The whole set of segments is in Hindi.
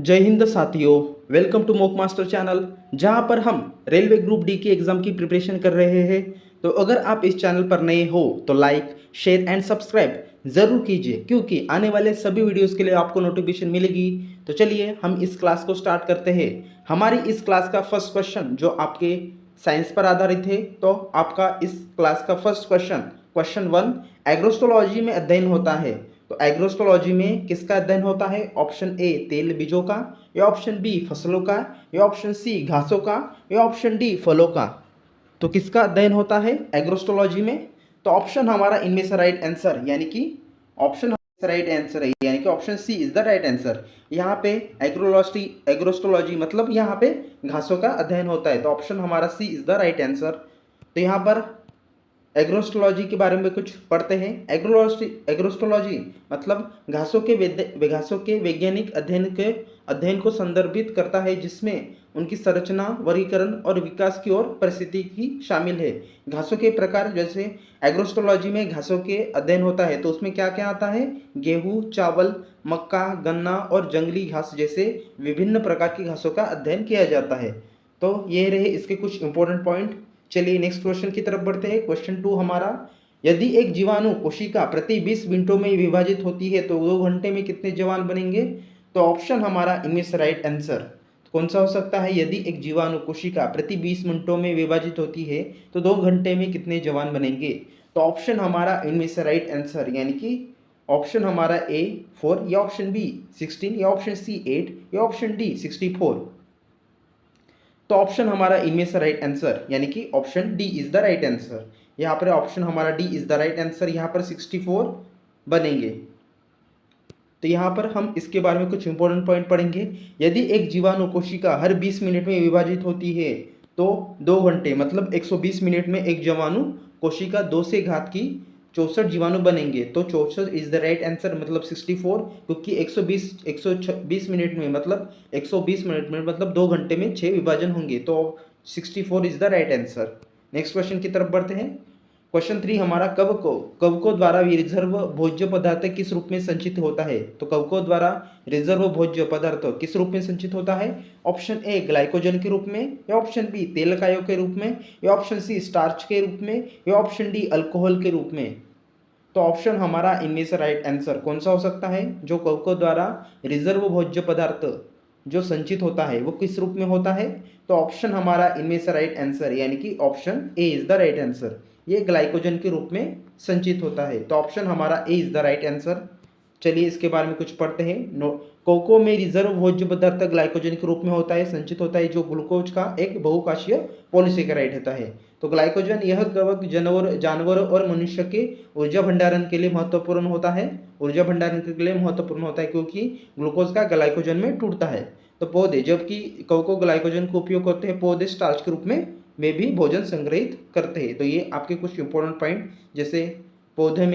जय हिंद साथियों, welcome to mock master channel जहां पर हम रेलवे ग्रुप डी के एग्ज़ाम की प्रिपरेशन कर रहे हैं। तो अगर आप इस चैनल पर नए हो तो लाइक शेयर एंड सब्सक्राइब ज़रूर कीजिए, क्योंकि आने वाले सभी वीडियोस के लिए आपको नोटिफिकेशन मिलेगी। तो चलिए हम इस क्लास को स्टार्ट करते हैं। हमारी इस क्लास का फर्स्ट क्वेश्चन जो आपके साइंस पर आधारित है, तो आपका इस क्लास का फर्स्ट क्वेश्चन 1 एग्रोस्टोलॉजी में अध्ययन होता है। तो एग्रोस्टोलॉजी में किसका अध्ययन होता है? ऑप्शन ए तेल बीजों का, या ऑप्शन बी फसलों का, या ऑप्शन सी घासों का, या ऑप्शन डी फलों का। तो किसका अध्ययन होता है एग्रोस्टोलॉजी में? तो ऑप्शन हमारा इनमें से राइट आंसर यानी कि ऑप्शन राइट आंसर है, यानी कि option C is the right answer. यहाँ पे एग्रोस्टोलॉजी मतलब यहाँ पे घासों का अध्ययन होता है, तो ऑप्शन हमारा C is the right answer. तो यहाँ पर एग्रोस्टोलॉजी के बारे में कुछ पढ़ते हैं। एग्रोस्टोलॉजी मतलब घासों के वैज्ञानिक अध्ययन को संदर्भित करता है, जिसमें उनकी संरचना, वर्गीकरण और विकास की ओर परिस्थिति की शामिल है। घासों के प्रकार, जैसे एग्रोस्टोलॉजी में घासों के अध्ययन होता है तो उसमें क्या क्या आता है? गेहूँ, चावल, मक्का, गन्ना और जंगली घास जैसे विभिन्न प्रकार की घासों का अध्ययन किया जाता है। तो ये रहे इसके कुछ इंपॉर्टेंट पॉइंट। चलिए नेक्स्ट क्वेश्चन की तरफ बढ़ते हैं। क्वेश्चन 2 हमारा, यदि एक जीवाणु कोशिका प्रति 20 मिनटों में विभाजित होती है तो 2 घंटे में कितने जीवाणु बनेंगे? तो ऑप्शन हमारा इनमें से राइट आंसर कौन सा हो सकता है? यदि एक जीवाणु कोशिका प्रति 20 मिनटों में विभाजित होती है तो 2 घंटे में कितने जीवाणु बनेंगे? तो ऑप्शन हमारा इनमें से राइट आंसर यानी कि ऑप्शन हमारा ए 4, या ऑप्शन बी 16, या ऑप्शन सी 8, या ऑप्शन डी 64। तो ऑप्शन हमारा इनमें से राइट आंसर यानी कि option D is the right answer. यहाँ पर ऑप्शन हमारा D is the right answer, यहाँ पर 64 बनेंगे। तो यहाँ पर हम इसके बारे में कुछ इंपॉर्टेंट पॉइंट पढ़ेंगे। यदि एक जीवाणु कोशिका हर 20 मिनट में विभाजित होती है तो 2 घंटे मतलब 120 मिनट में एक जीवाणु कोशिका 2 से घात की 64 जीवाणु बनेंगे। तो 64 इज द राइट आंसर, मतलब 64, क्योंकि 120 मिनट में मतलब 120 मिनट में मतलब 2 घंटे में 6 विभाजन होंगे, तो 64 is the right answer. Next question की तरफ बढ़ते हैं। क्वेश्चन 3 हमारा, कवकों द्वारा रिजर्व भोज्य पदार्थ किस रूप में संचित होता है? तो कवकों द्वारा रिजर्व भोज्य पदार्थ किस रूप में संचित होता है? ऑप्शन ए ग्लाइकोजन के रूप में, या ऑप्शन बी तेलकायों के रूप में, या ऑप्शन सी स्टार्च के रूप में, या ऑप्शन डी अल्कोहल के रूप में। तो ऑप्शन हमारा इनमें से राइट आंसर कौन सा हो सकता है? जो कवकों द्वारा रिजर्व भोज्य पदार्थ जो संचित होता है वो किस रूप में होता है? तो ऑप्शन हमारा इनमें से राइट आंसर यानी कि option A is the right answer. ये ग्लाइकोजन के रूप में संचित होता है, तो ऑप्शन हमारा ए इज द राइट आंसर। चलिए इसके बारे में कुछ पढ़ते हैं। कोको में रिजर्व भोज्य पदार्थ ग्लाइकोजन के रूप में होता है, संचित होता है, जो ग्लूकोज का एक बहुकोशीय पॉलीसेकेराइड होता है। तो ग्लाइकोजन यह कवक जानवर और मनुष्य के ऊर्जा भंडारण के लिए महत्वपूर्ण होता है। ऊर्जा भंडारण के लिए महत्वपूर्ण होता है क्योंकि ग्लूकोज का ग्लाइकोजन में टूटता है। तो पौधे, जबकि कवकों ग्लाइकोजन का उपयोग करते हैं, पौधे स्टार्च के रूप में भी भोजन संग्रहित करते हैं। तो ये आपके कुछ इंपॉर्टेंट पॉइंट, जैसे पौधे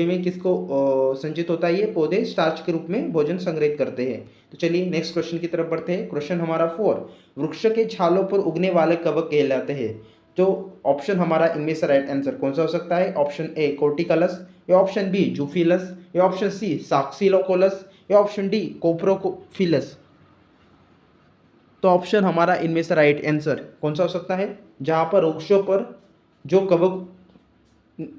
में किसको संचित होता है? ये पौधे स्टार्च के रूप में भोजन संग्रहित करते हैं। तो चलिए नेक्स्ट क्वेश्चन की तरफ बढ़ते हैं। क्वेश्चन हमारा 4, वृक्ष के छालों पर उगने वाले कवक कहलाते हैं। तो ऑप्शन हमारा इनमें से राइट आंसर कौन सा हो सकता है? ऑप्शन ए कोर्टिकलस, या ऑप्शन बी जूफिलस, या ऑप्शन सी साक्सिलोकोलस, या ऑप्शन डी कोप्रोफिलस। तो ऑप्शन हमारा इनमें से राइट आंसर कौन सा हो सकता है? जहाँ पर वृक्षों पर जो कवक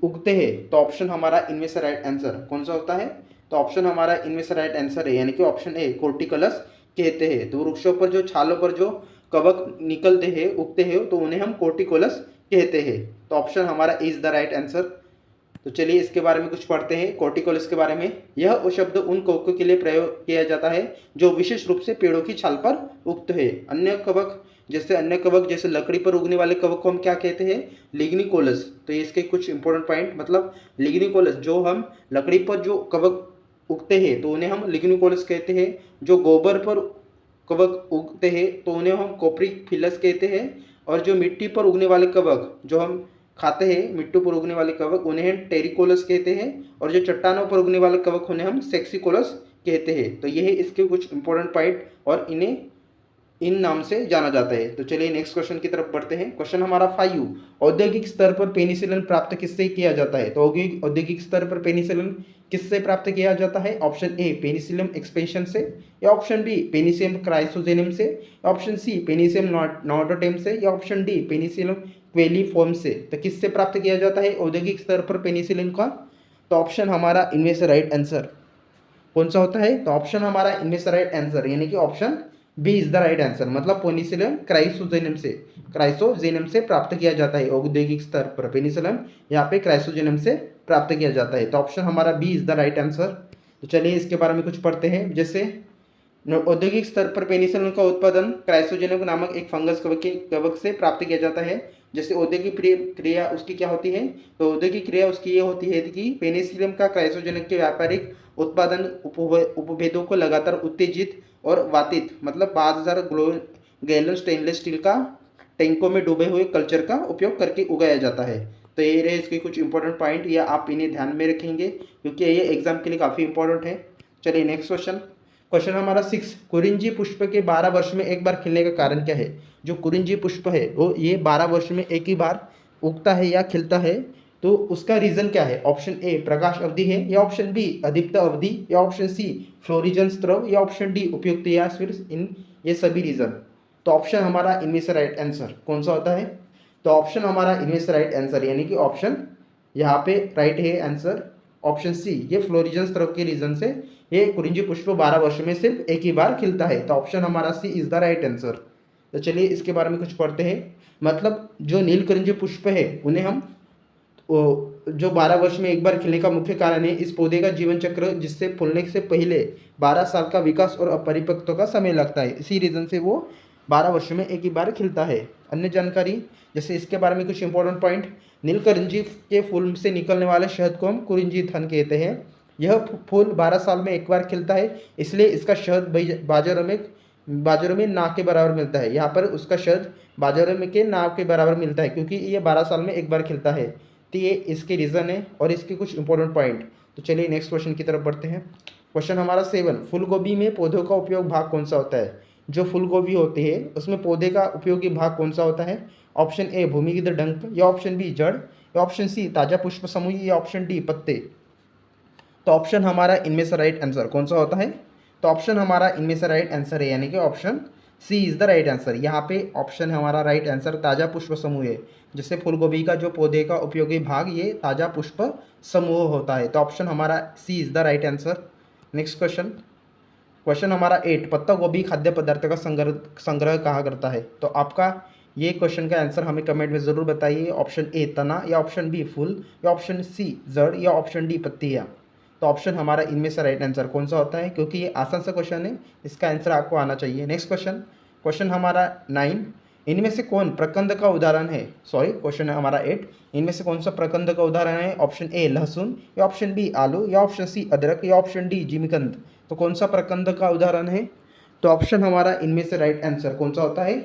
उगते हैं, तो ऑप्शन हमारा इनमें से राइट आंसर कौन सा होता है? तो ऑप्शन हमारा इनमें से राइट आंसर है यानी कि ऑप्शन ए कोर्टिकलस कहते हैं। तो वृक्षों पर जो छालों पर जो कवक निकलते हैं, उगते हैं, तो उन्हें हम कोर्टिकोलस कहते हैं। तो ऑप्शन हमारा इज द राइट आंसर। तो चलिए इसके बारे में कुछ पढ़ते हैं कोर्टिकोलस के बारे में। यह शब्द उन कवकों के लिए प्रयोग किया जाता है जो विशेष रूप से पेड़ों की छाल पर उगते हैं। अन्य कवक जैसे लकड़ी पर उगने वाले कवक को हम क्या कहते हैं? लिग्निकोलस। तो ये इसके कुछ इंपॉर्टेंट पॉइंट, मतलब लिग्निकोलस, जो हम लकड़ी पर जो कवक उगते हैं तो उन्हें हम लिग्निकोलस कहते हैं। जो गोबर पर कवक उगते हैं तो उन्हें हम कोप्रोफिलस कहते हैं। और जो मिट्टी पर उगने वाले कवक जो हम खाते हैं, मिट्टी पर उगने वाले कवक, उन्हें हम टेरिकोलस कहते हैं। और जो चट्टानों पर उगने वाले कवक उन्हें हम सेक्सिकोलस कहते हैं। तो ये है इसके कुछ इंपॉर्टेंट पॉइंट और इन्हें इन नाम से जाना जाता है। तो चलिए नेक्स्ट क्वेश्चन की तरफ बढ़ते हैं। क्वेश्चन हमारा 5, औद्योगिक स्तर पर पेनिसिलिन प्राप्त किससे किया जाता है? तो औद्योगिक स्तर पर पेनिसिलिन किससे प्राप्त किया जाता है? ऑप्शन ए पेनिसिलियम एक्सपेंशन से, या ऑप्शन बी पेनिसिलियम क्राइसोजेनियम से, या ऑप्शन सी पेनिसिलियम नोवाटोडेम से, या ऑप्शन डी पेनिसिलियम क्वेलिफॉर्म से। तो किससे प्राप्त किया जाता है औद्योगिक स्तर पर पेनिसिलिन का? तो ऑप्शन हमारा इनमें से राइट आंसर कौन सा होता है? तो ऑप्शन हमारा इनमें से राइट आंसर यानी कि option B is the right answer, मतलब पेनिसिलियम क्राइसोजेनियम से प्राप्त किया जाता है औद्योगिक स्तर पर। पेनिसिलियम यहाँ पे क्राइसोजेनियम से प्राप्त किया जाता है, तो ऑप्शन हमारा B is the right answer. तो चलिए इसके बारे में कुछ पढ़ते हैं। जैसे औद्योगिक स्तर पर पेनिसिलिन का उत्पादन क्राइसोजेनियम नामक एक फंगस कवक से प्राप्त किया जाता है। जैसे औद्योगिक क्रिया उसकी क्या होती है? तो औद्योगिक क्रिया उसकी ये होती है कि पेनिसिलियम का क्राइसोजेनिक के व्यापारिक उत्पादन उपभेदों को लगातार उत्तेजित और वातित, मतलब 5000 गैलन स्टेनलेस स्टील का टैंकों में डूबे हुए कल्चर का उपयोग करके उगाया जाता है। तो ये रहे इसके कुछ इंपॉर्टेंट पॉइंट, या आप इन्हें ध्यान में रखेंगे क्योंकि ये एग्जाम के लिए काफ़ी इंपॉर्टेंट है। चलिए नेक्स्ट क्वेश्चन हमारा 6, कुरिंजी पुष्प के 12 वर्ष में एक बार खिलने का कारण क्या है? जो कुरिंजी पुष्प है वो ये 12 वर्ष में एक ही बार उगता है या खिलता है, तो उसका रीज़न क्या है? ऑप्शन ए प्रकाश अवधि है, या ऑप्शन बी अधिकता अवधि, या ऑप्शन सी फ्लोरिजन स्त्रव, या ऑप्शन डी उपयुक्त, या फिर इन ये सभी रीज़न। तो ऑप्शन हमारा इनमें से राइट आंसर कौन सा होता है? तो ऑप्शन हमारा इनमें से राइट आंसर यानी कि ऑप्शन यहाँ पे राइट है आंसर ऑप्शन सी, ये फ्लोरिजन स्त्रव के रीजन से ये कुरिंजी पुष्प 12 वर्ष में सिर्फ एक ही बार खिलता है। तो ऑप्शन हमारा C is the right answer. तो चलिए इसके बारे में कुछ पढ़ते हैं। मतलब जो नील कुरिंजी पुष्प है उन्हें हम जो 12 वर्ष में एक बार खिलने का मुख्य कारण है इस पौधे का जीवन चक्र, जिससे फूलने से पहले 12 साल का विकास और अपरिपक्वता का समय लगता है, इसी रीज़न से वो 12 वर्ष में एक ही बार खिलता है। अन्य जानकारी जैसे इसके बारे में कुछ इंपॉर्टेंट पॉइंट, नील कुरिंजी के फूल से निकलने वाले शहद को हम कुरिंजी धन कहते हैं। यह फूल 12 साल में एक बार खिलता है, इसलिए इसका शहद बाजारों में ना के बराबर मिलता है। यहाँ पर उसका शहद बाजारों में के ना के बराबर मिलता है क्योंकि ये 12 साल में एक बार खिलता है। तो ये इसके रीज़न है और इसके कुछ इंपॉर्टेंट पॉइंट। तो चलिए नेक्स्ट क्वेश्चन की तरफ बढ़ते हैं। क्वेश्चन हमारा 7, फूलगोभी में पौधों का उपयोग भाग कौन सा होता है? जो फूलगोभी होती है उसमें पौधे का उपयोगी भाग कौन सा होता है? ऑप्शन ए भूमिगत डंक, या ऑप्शन बी जड़, या ऑप्शन सी ताजा पुष्प समूह, या ऑप्शन डी पत्ते। तो ऑप्शन हमारा इनमें से राइट आंसर कौन सा होता है? तो ऑप्शन हमारा इनमें से राइट आंसर है यानी कि option C is the right answer. यहाँ पे ऑप्शन हमारा राइट आंसर ताजा पुष्प समूह है। जैसे फूलगोभी का जो पौधे का उपयोगी भाग ये ताजा पुष्प समूह होता है। तो ऑप्शन हमारा C is the right answer. Next question हमारा 8, पत्ता गोभी खाद्य पदार्थ का संग्रह कहाँ करता है? तो आपका ये क्वेश्चन का आंसर हमें कमेंट में ज़रूर बताइए। ऑप्शन ए तना, या ऑप्शन बी फूल, या ऑप्शन सी जड़, या ऑप्शन डी पत्तियाँ। तो ऑप्शन हमारा इनमें से राइट आंसर कौन सा होता है? क्योंकि ये आसान सा क्वेश्चन है, इसका आंसर आपको आना चाहिए। नेक्स्ट क्वेश्चन हमारा 9, इनमें से कौन प्रकंद का उदाहरण है? क्वेश्चन है हमारा 8, इनमें से कौन सा प्रकंद का उदाहरण है? ऑप्शन ए लहसुन, या ऑप्शन बी आलू, या ऑप्शन सी अदरक, या ऑप्शन डी जिमीकंद। तो कौन सा प्रकंद का उदाहरण है? तो ऑप्शन हमारा इनमें से राइट आंसर कौन सा होता है?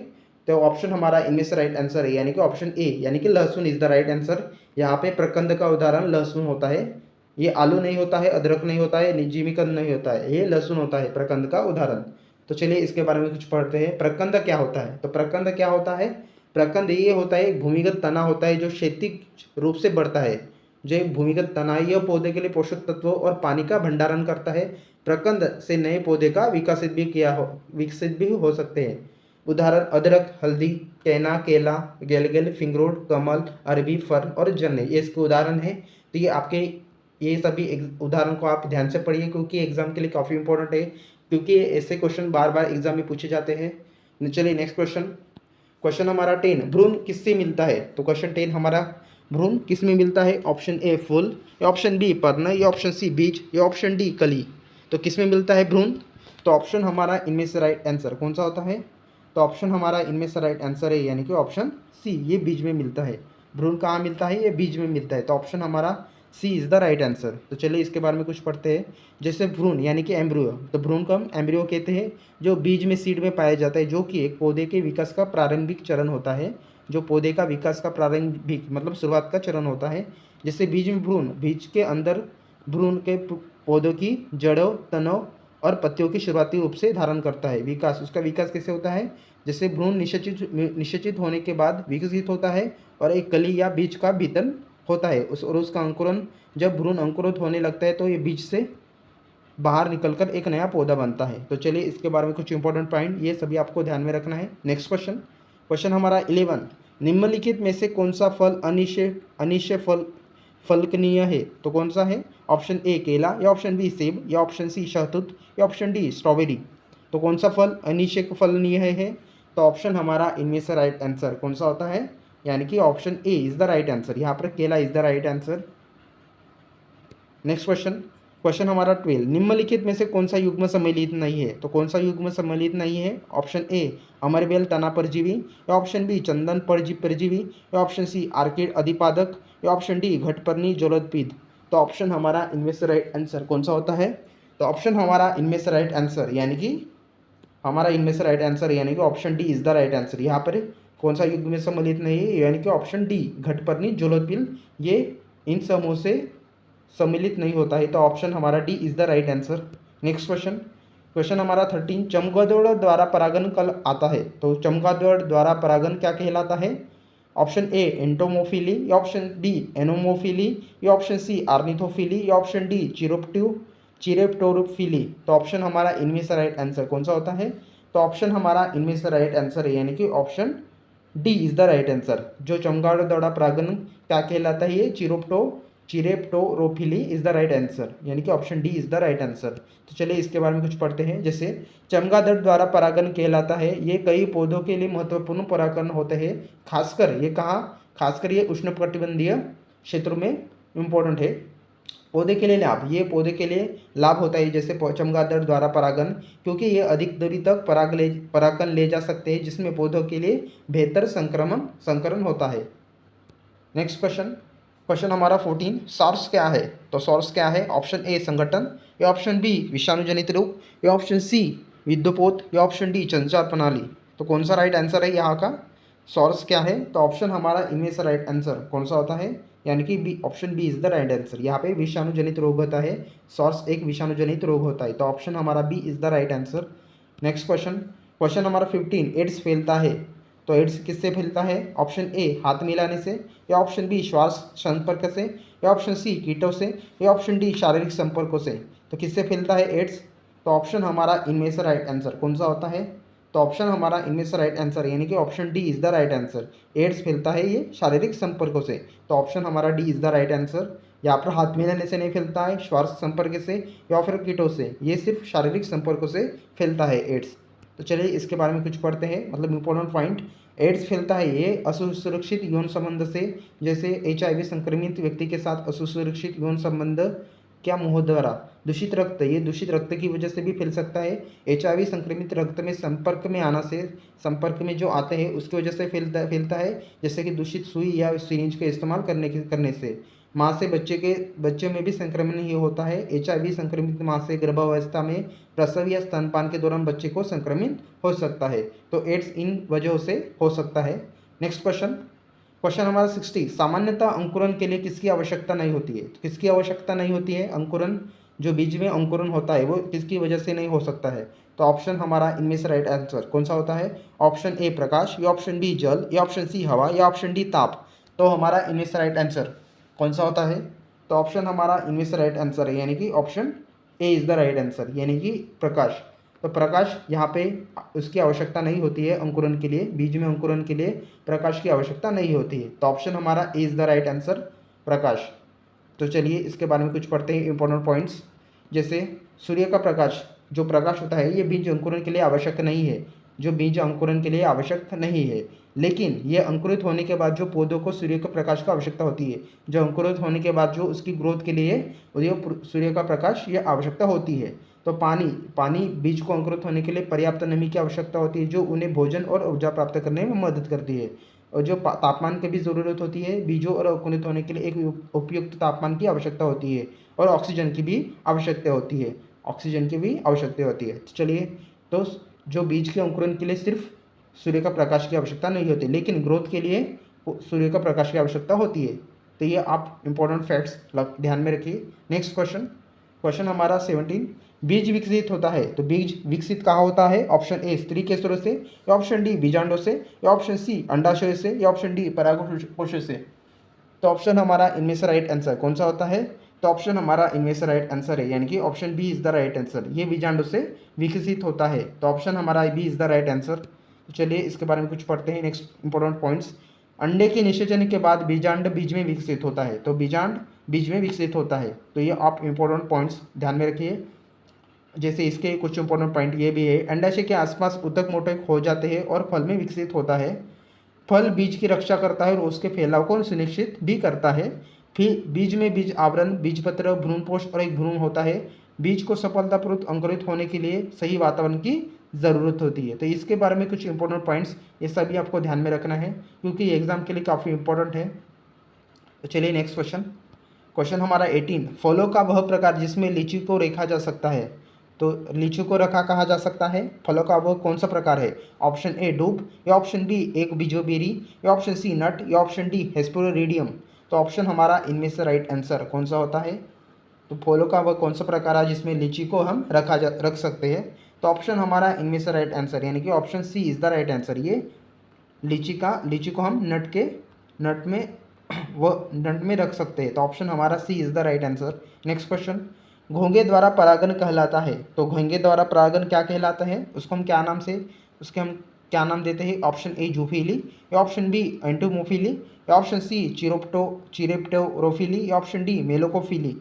तो ऑप्शन हमारा इनमें से राइट आंसर है यानी कि ऑप्शन ए यानी कि लहसुन इज द राइट आंसर। यहाँ पे प्रकंद का उदाहरण लहसुन होता है, ये आलू नहीं होता है, अदरक नहीं होता है, जिमीकंद नहीं होता है, ये लहसुन होता है प्रकंद का उदाहरण। तो चलिए इसके बारे में कुछ पढ़ते हैं। प्रकंद क्या होता है? तो प्रकंद क्या होता है? प्रकंद ये होता है एक भूमिगत तना होता है जो क्षैतिज रूप से बढ़ता है। जो एक भूमिगत तना है यह पौधे के लिए पोषक तत्वों और पानी का भंडारण करता है। प्रकंद से नए पौधे का विकसित भी हो सकते हैं। उदाहरण अदरक, हल्दी, कैना, केला, गेलगेल, फिंगरोड, कमल, अरबी, फर्न और जन्ने, ये इसके उदाहरण है। तो ये आपके ये सभी उदाहरण को आप ध्यान से पढ़िए क्योंकि एग्जाम के लिए काफ़ी इंपॉर्टेंट है, क्योंकि ऐसे क्वेश्चन बार बार एग्जाम में पूछे जाते हैं। चलिए नेक्स्ट क्वेश्चन हमारा 10, भ्रूण किससे मिलता है? तो क्वेश्चन 10 हमारा भ्रूण किस में मिलता है? ऑप्शन ए फूल, या ऑप्शन बी पर्ण, या ऑप्शन सी बीज, या ऑप्शन डी कली। तो किस में मिलता है भ्रूण? तो ऑप्शन हमारा इनमें से राइट आंसर कौन सा होता है? तो ऑप्शन हमारा इनमें से राइट आंसर है यानी कि ऑप्शन सी, ये बीज में मिलता है। भ्रूण कहाँ मिलता है? ये बीज में मिलता है। तो ऑप्शन हमारा सी इज़ द राइट आंसर। तो चलिए इसके बारे में कुछ पढ़ते हैं। जैसे भ्रूण यानी कि एम्ब्रियो, तो भ्रूण को हम एम्ब्रियो कहते हैं जो बीज में सीड में पाया जाता है, जो कि एक पौधे के विकास का प्रारंभिक चरण होता है। जो पौधे का विकास का प्रारंभिक मतलब शुरुआत का चरण होता है। जैसे बीज में भ्रूण, बीज के अंदर भ्रूण के पौधों की जड़ों, तनों और पत्तियों की शुरुआती रूप से धारण करता है। विकास, उसका विकास कैसे होता है? जैसे भ्रूण निषेचित होने के बाद विकसित होता है और एक कली या बीज का होता है और उसका अंकुरन जब भ्रूण अंकुरित होने लगता है तो ये बीज से बाहर निकलकर एक नया पौधा बनता है। तो चलिए इसके बारे में कुछ इंपॉर्टेंट पॉइंट ये सभी आपको ध्यान में रखना है। नेक्स्ट क्वेश्चन, क्वेश्चन हमारा 11, निम्नलिखित में से कौन सा फल अनिश्चय अनिश्चय फलकनीय है? तो कौन सा है? ऑप्शन ए केला, या ऑप्शन बी सेब, या ऑप्शन सी शहतूत, या ऑप्शन डी स्ट्रॉबेरी। तो कौन सा फल अनिश्चय फलनीय है? तो ऑप्शन हमारा इनमें से राइट आंसर कौन सा होता है? यानी कि option A is the right answer. यहाँ पर केला is the right answer. Next question, question हमारा 12, निम्नलिखित में से कौन सा युग्म सम्मिलित नहीं है? तो कौन सा युग्म सम्मिलित नहीं है? ऑप्शन ए अमरबेल तना परजीवी, या ऑप्शन बी चंदन परजीवी, या ऑप्शन सी आर्किड अधिपादक, या ऑप्शन डी घटपर्णी जलोदपीद। तो ऑप्शन हमारा इनमें से राइट आंसर कौन सा होता है? तो ऑप्शन हमारा इनमें से राइट आंसर यानी कि option D is the right answer. यहाँ पर कौन सा युग्म में सम्मिलित नहीं है? यानी कि ऑप्शन डी घटपर्णी जलोदपीद, ये इन समूह से सम्मिलित नहीं होता है। तो ऑप्शन हमारा D is the right answer. Next question, question हमारा 13, चमगादड़ द्वारा परागण कल आता है? तो चमगादड़ द्वारा परागण क्या कहलाता है? ऑप्शन ए एंटोमोफिली, या ऑप्शन बी एनोमोफिली, या ऑप्शन सी आर्निथोफिली, या ऑप्शन डी चिरेप्टोरोफिली। तो ऑप्शन हमारा इनमें से राइट आंसर कौन सा होता है? तो ऑप्शन हमारा इनमें से राइट आंसर है यानी कि option D is the right answer. जो चमगादड़ द्वारा परागण क्या कहलाता है? ये चिरेप्टोरोफिली इज द राइट आंसर, यानी कि option D is the right answer. तो चलिए इसके बारे में कुछ पढ़ते हैं। जैसे चमगादड़ द्वारा परागण कहलाता है, ये कई पौधों के लिए महत्वपूर्ण परागण होते हैं, खासकर ये खासकर ये उष्णकटिबंधीय क्षेत्रों में इम्पोर्टेंट है। पौधे के लिए लाभ, ये पौधे के लिए लाभ होता है जैसे चमगादड़ द्वारा परागण, क्योंकि ये अधिक दूरी तक परागण ले जा सकते हैं, जिसमें पौधों के लिए बेहतर संकरण होता है। नेक्स्ट क्वेश्चन, क्वेश्चन हमारा 14, सॉर्स क्या है? तो सॉर्स क्या है? ऑप्शन ए संगठन, या ऑप्शन बी विषाणुजनित रोग, या ऑप्शन सी विद्युपोत, या ऑप्शन डी संचार प्रणाली। तो कौन सा राइट आंसर है यहाँ का? सॉर्स क्या है? तो ऑप्शन हमारा इनमें से राइट आंसर कौन सा होता है? यानी कि B, option B is the right answer. यहाँ पे विषाणुजनित रोग होता है, सॉर्स एक विषाणुजनित रोग होता है। तो ऑप्शन हमारा B is the right answer. Next question, question हमारा 15, एड्स फैलता है? तो एड्स किससे फैलता है? ऑप्शन ए हाथ मिलाने से, या ऑप्शन बी श्वास संपर्क से, या ऑप्शन सी कीटों से, या ऑप्शन डी शारीरिक संपर्कों से। तो किससे फैलता है एड्स? तो ऑप्शन हमारा इनमें से राइट आंसर कौन सा होता है? तो ऑप्शन हमारा इनमें से राइट आंसर यानी कि option D is the right answer. AIDS फैलता है ये शारीरिक संपर्कों से। तो ऑप्शन हमारा D is the right answer. यहाँ पर हाथ मिलाने से नहीं फैलता है, श्वास संपर्क से या फिर कीटों से, ये सिर्फ शारीरिक संपर्कों से फैलता है एड्स। तो चलिए इसके बारे में कुछ पढ़ते हैं, मतलब इंपॉर्टेंट पॉइंट। एड्स फैलता है ये असुरक्षित यौन संबंध से, जैसे HIV संक्रमित व्यक्ति के साथ असुरक्षित यौन संबंध क्या मुंह द्वारा, दूषित रक्त, ये दूषित रक्त की वजह से भी फैल सकता है। HIV संक्रमित रक्त में संपर्क में जो आते हैं उसकी वजह से फैलता है, जैसे कि दूषित सुई या सिरिंज का इस्तेमाल करने से। माँ से बच्चे में भी संक्रमण ही होता है। HIV संक्रमित माँ से गर्भावस्था में प्रसव या स्तनपान के दौरान बच्चे को संक्रमित हो सकता है। तो एड्स इन वजहों से हो सकता है। नेक्स्ट क्वेश्चन, क्वेश्चन हमारा 60, सामान्यतः अंकुरन के लिए किसकी आवश्यकता नहीं होती है? तो किसकी आवश्यकता नहीं होती है? अंकुरन, जो बीज में अंकुरन होता है वो किसकी वजह से नहीं हो सकता है? तो ऑप्शन हमारा इनमें से राइट आंसर कौन सा होता है? ऑप्शन ए प्रकाश, या ऑप्शन बी जल, या ऑप्शन सी हवा, या ऑप्शन डी ताप। तो हमारा इनमें से राइट आंसर कौन सा होता है? तो ऑप्शन हमारा इनमें से राइट आंसर है यानी कि option A is the right answer, यानी कि प्रकाश। तो प्रकाश यहाँ पे उसकी आवश्यकता नहीं होती है अंकुरन के लिए, बीज में अंकुरन के लिए प्रकाश की आवश्यकता नहीं होती है। तो ऑप्शन हमारा ए इज द राइट आंसर, प्रकाश। तो चलिए इसके बारे में कुछ पढ़ते हैं इंपॉर्टेंट पॉइंट्स। जैसे सूर्य का प्रकाश, जो प्रकाश होता है ये बीज अंकुरन के लिए आवश्यक नहीं है, जो बीज अंकुरन के लिए आवश्यक नहीं है, लेकिन ये अंकुरित होने के बाद जो पौधों को सूर्य का प्रकाश का आवश्यकता होती है, जो अंकुरित होने के बाद जो उसकी ग्रोथ के लिए सूर्य का प्रकाश ये आवश्यकता होती है। तो पानी बीज को अंकुरित होने के लिए पर्याप्त नमी की आवश्यकता होती है, जो उन्हें भोजन और ऊर्जा प्राप्त करने में मदद करती है। और जो तापमान की भी ज़रूरत होती है, बीजों और अंकुरित होने के लिए एक उपयुक्त तापमान की आवश्यकता होती है, और ऑक्सीजन की भी आवश्यकता होती है, तो चलिए, तो जो बीज के अंकुरन के लिए सिर्फ सूर्य का प्रकाश की आवश्यकता नहीं होती, लेकिन ग्रोथ के लिए सूर्य का प्रकाश की आवश्यकता होती है। तो ये आप इंपॉर्टेंट फैक्ट्स ध्यान में रखिए। नेक्स्ट क्वेश्चन हमारा 17, बीज विकसित होता है? तो बीज विकसित कहाँ होता है? ऑप्शन ए स्त्री के स्रोत से, या ऑप्शन डी बीजांडों से, या ऑप्शन सी अंडाशय से, या ऑप्शन डी परागकोश से। तो तो ऑप्शन हमारा इनमें से राइट आंसर कौन सा होता है? तो ऑप्शन हमारा इनमें से राइट आंसर है, यानी कि option B is the right answer. ये बीजांड से विकसित होता है, तो ऑप्शन हमारा B is the right answer. तो चलिए इसके बारे में कुछ पढ़ते हैं। नेक्स्ट इंपॉर्टेंट पॉइंट्स, अंडे के निषेचन के बाद बीजांड बीज में विकसित होता है। तो बीजांड बीज में विकसित होता है, तो ये आप इंपॉर्टेंट पॉइंट्स ध्यान में रखिए। जैसे इसके कुछ इंपॉर्टेंट पॉइंट ये भी है, अंडाशय के आसपास ऊतक मोटक हो जाते हैं और फल में विकसित होता है। फल बीज की रक्षा करता है और उसके फैलाव को सुनिश्चित भी करता है। फिर बीज में बीज आवरण, बीजपत्र, भ्रूणपोष और एक भ्रूण होता है। बीज को सफलतापूर्वक अंकुरित होने के लिए सही वातावरण की ज़रूरत होती है। तो इसके बारे में कुछ इंपॉर्टेंट पॉइंट्स ये सभी आपको ध्यान में रखना है, क्योंकि एग्जाम के लिए काफ़ी इंपॉर्टेंट है। तो चलिए नेक्स्ट क्वेश्चन। क्वेश्चन हमारा 18, फलों का वह प्रकार जिसमें लीची को रखा जा सकता है। तो लीची को रखा कहा जा सकता है, फलों का वह कौन सा प्रकार है? ऑप्शन ए डूब, या ऑप्शन बी एक बीजोबेरी, या ऑप्शन सी नट, या ऑप्शन डी हेस्पेरोडियम। तो ऑप्शन हमारा इनमें से राइट आंसर कौन सा होता है? तो फलों का वह कौन सा प्रकार है जिसमें लीची को हम रख सकते हैं? तो ऑप्शन हमारा इनमें से राइट आंसर, यानी कि option C is the right answer. ये लीची को हम नट में रख सकते हैं, तो ऑप्शन हमारा C is the right answer. Next question, घोंघे द्वारा परागण कहलाता है। तो घोंघे द्वारा परागण क्या कहलाता है? उसको हम क्या नाम देते हैं? ऑप्शन ए जूफिली, या ऑप्शन बी एंटोमोफिली, या ऑप्शन सी चिरोप्टेरोफिली, या ऑप्शन डी मेलोकोफिली।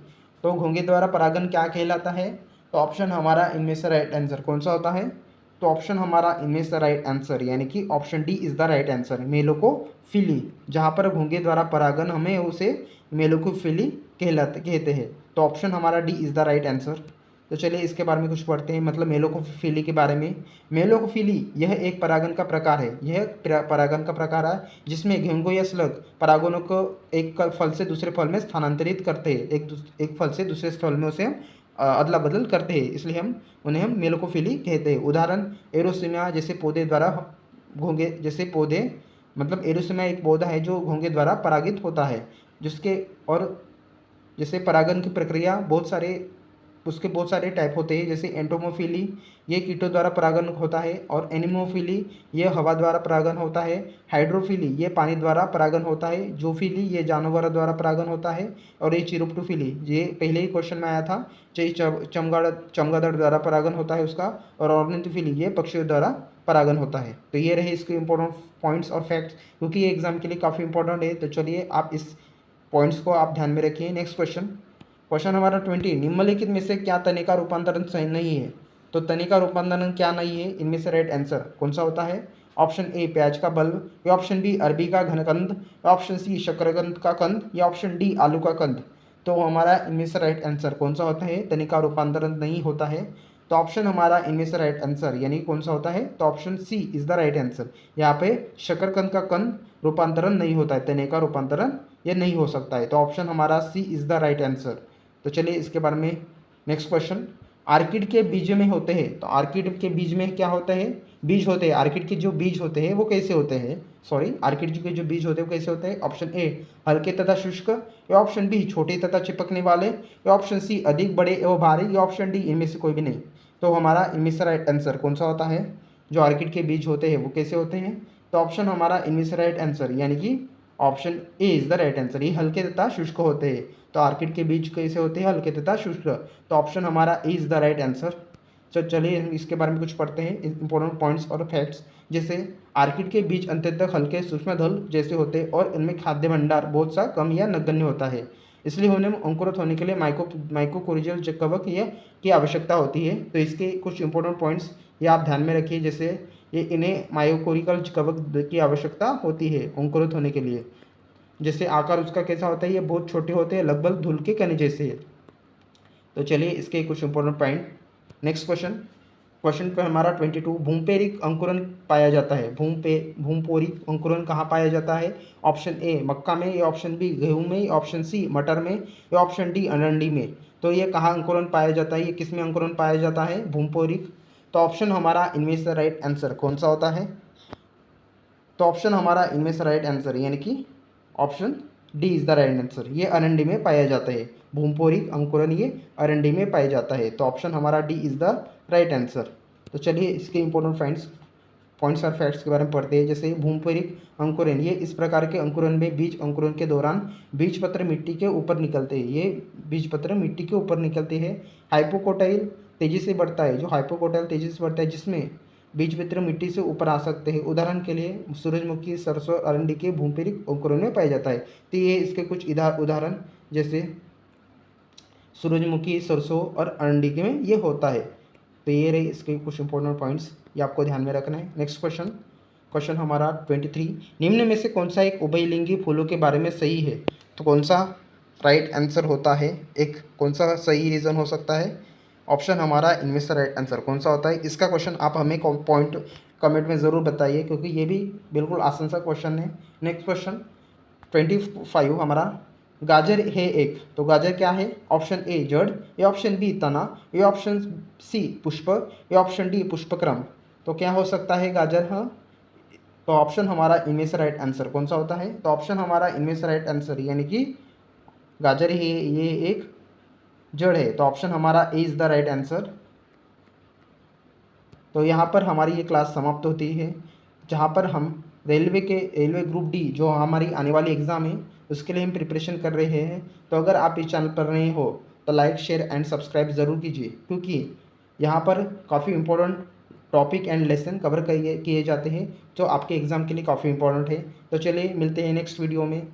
तो घोंघे द्वारा परागण क्या कहलाता है? तो ऑप्शन हमारा इनमें से राइट आंसर कौन सा होता है? तो ऑप्शन हमारा इनमें से राइट आंसर, यानी कि option D is the right answer, malacophily. जहाँ पर घोंघे द्वारा परागण हमें उसे मेलोकोफिली कहते हैं, तो ऑप्शन हमारा D is the right answer. तो चलिए इसके बारे में कुछ पढ़ते हैं, मतलब मेलोकोफिली के बारे में। मेलोकोफिली यह एक परागण का प्रकार है। यह परागण का प्रकार है जिसमें घोंघे या स्लग परागणों को एक फल से दूसरे फल में स्थानांतरित करते हैं। एक फल से दूसरे फल में उसे हम अदला बदल करते हैं, इसलिए उन्हें मेलोकोफिली कहते हैं। उदाहरण एरोसिमिया जैसे पौधे द्वारा घोंघे जैसे पौधे, मतलब एरोसिमिया एक पौधा है जो घोंघे द्वारा परागित होता है, जिसके और जैसे परागण की प्रक्रिया उसके बहुत सारे टाइप होते हैं। जैसे एंटोमोफिली ये कीटों द्वारा परागण होता है, और एनिमोफिली ये हवा द्वारा परागण होता है। हाइड्रोफिली ये पानी द्वारा परागण होता है। जूफिली ये जानवरों द्वारा परागण होता है। और ये चिरोप्टोफिली ये पहले ही क्वेश्चन में आया था, चमगादड़ द्वारा परागण होता है उसका। और ऑर्निथोफिली ये पक्षियों द्वारा परागण होता है। तो ये रहे इसके इंपॉर्टेंट पॉइंट्स और फैक्ट्स, क्योंकि ये एग्जाम के लिए काफ़ी इंपॉर्टेंट है। तो चलिए आप इस पॉइंट्स को आप ध्यान में रखिए। नेक्स्ट क्वेश्चन हमारा 20, निम्नलिखित में से क्या तनिका रूपांतरण सही नहीं है? तो तनिका रूपांतरण क्या नहीं है? इनमें से राइट आंसर कौन सा होता है? ऑप्शन ए प्याज का बल्ब, या ऑप्शन बी अरबी का घनकंद, या ऑप्शन सी शकरकंद का कंद, या ऑप्शन डी आलू का कंद। तो हमारा इनमें से राइट आंसर कौन सा होता है? तनिका रूपांतरण नहीं होता है, तो ऑप्शन हमारा इनमें से राइट आंसर यानी कौन सा होता है? तो option C is the right answer. यहाँ पे शकरकंद का कंद रूपांतरण नहीं होता है, तनिका रूपांतरण ये नहीं हो सकता है, तो ऑप्शन हमारा C is the right answer. तो चलिए इसके बारे में नेक्स्ट क्वेश्चन, आर्किड के बीज में होते हैं। तो आर्किड के बीज में क्या होता है? बीज होते हैं। आर्किड के जो बीज होते हैं वो कैसे होते हैं? आर्किड के जो बीज होते हैं वो कैसे होते हैं? ऑप्शन ए हल्के तथा शुष्क, या ऑप्शन बी छोटे तथा चिपकने वाले, या ऑप्शन सी अधिक बड़े एवं भारी, या ऑप्शन डी इनमें से कोई भी नहीं। तो हमारा इनमें से राइट आंसर कौन सा होता है? जो आर्किड के बीज होते हैं वो कैसे होते हैं? तो ऑप्शन हमारा इनमें से राइट आंसर, यानी कि option A is the right answer. ये हल्के तथा शुष्क होते हैं। तो आर्किड के बीज कैसे होते हैं? हल्के तथा शुष्क। तो ऑप्शन हमारा ए इज द राइट आंसर। तो चलिए इसके बारे में कुछ पढ़ते हैं, इंपॉर्टेंट पॉइंट्स और फैक्ट्स। जैसे आर्किड के बीज अंततः हल्के सूक्ष्मदल जैसे होते हैं और इनमें खाद्य भंडार बहुत सा कम या नगण्य होता है, इसलिए उन्हें अंकुरित होने के लिए माइक्रोकोरिजल कवक की आवश्यकता होती है। तो इसके कुछ इंपॉर्टेंट पॉइंट्स ये आप ध्यान में रखिए। जैसे इन्हें माइक्रोकोरिकल कवक की आवश्यकता होती है अंकुरित होने के लिए। जैसे आकार उसका कैसा होता है? ये बहुत छोटे होते हैं, लगभग धूल के कण जैसे। तो चलिए इसके कुछ इंपॉर्टेंट पॉइंट। नेक्स्ट क्वेश्चन पे हमारा 22, भूमपेरिक अंकुरन पाया जाता है। भूमपोरिक अंकुरन कहाँ पाया जाता है? ऑप्शन ए मक्का में, या ऑप्शन बी गेहूं में, या ऑप्शन सी मटर में, या ऑप्शन डी अरंडी में। तो ये कहाँ अंकुरन पाया जाता है? ये किस में अंकुरन पाया जाता है? भूमपोरिक। तो ऑप्शन हमारा इनमें से राइट आंसर कौन सा होता है? तो ऑप्शन हमारा इनमें से राइट आंसर, यानी कि option D is the right answer. ये अरंडी में पाया जाता है। भूमपोरिक अंकुरन ये अरंडी में पाया जाता है। तो ऑप्शन हमारा D is the right answer. तो चलिए इसके इंपॉर्टेंट पॉइंट्स पॉइंट्स और फैक्ट्स के बारे में पढ़ते हैं। जैसे भूमपरिक अंकुरण, ये इस प्रकार के अंकुरण में बीज अंकुरण के दौरान बीजपत्र मिट्टी के ऊपर निकलते हैं। ये बीजपत्र मिट्टी के ऊपर निकलते हैं। हाइपोकोटाइल तेजी से बढ़ता है, जो हाइपोकोटाइल तेजी से बढ़ता है जिसमें बीजपत्र मिट्टी से ऊपर आ सकते हैं। उदाहरण के लिए सूरजमुखी, सरसों, अरंडी के भूमपरिक अंकुरण में पाया जाता है। तो ये इसके कुछ उदाहरण, जैसे सूरजमुखी, सरसों और अरंडी के में ये होता है। तो ये रहे इसके कुछ इंपॉर्टेंट पॉइंट्स, ये आपको ध्यान में रखना है। नेक्स्ट क्वेश्चन हमारा 23, निम्न में से कौन सा एक उभयलिंगी फूलों के बारे में सही है? तो कौन सा राइट आंसर होता है, एक कौन सा सही रीज़न हो सकता है? ऑप्शन हमारा इनमें से राइट आंसर कौन सा होता है? इसका क्वेश्चन आप हमें पॉइंट कमेंट में ज़रूर बताइए, क्योंकि ये भी बिल्कुल आसान सा क्वेश्चन है। नेक्स्ट क्वेश्चन 25 हमारा, गाजर है एक, तो गाजर क्या है? ऑप्शन ए जड़, या ऑप्शन बी तना, या ऑप्शन सी पुष्प, या ऑप्शन डी पुष्पक्रम। तो क्या हो सकता है गाजर? हाँ, तो ऑप्शन हमारा इनमें से राइट आंसर कौन सा होता है? तो ऑप्शन हमारा इनमें से राइट आंसर यानी कि गाजर है ये एक जड़ है, तो ऑप्शन हमारा A is the right answer. तो यहाँ पर हमारी ये क्लास समाप्त होती है, जहाँ पर हम रेलवे ग्रुप डी जो हमारी आने वाली एग्ज़ाम है उसके लिए हम प्रिपरेशन कर रहे हैं। तो अगर आप इस चैनल पर नए हो तो लाइक, शेयर एंड सब्सक्राइब ज़रूर कीजिए, क्योंकि यहाँ पर काफ़ी important topic and lesson cover किए जाते हैं जो आपके एग्ज़ाम के लिए काफ़ी इंपॉर्टेंट है। तो चलिए मिलते हैं नेक्स्ट वीडियो में।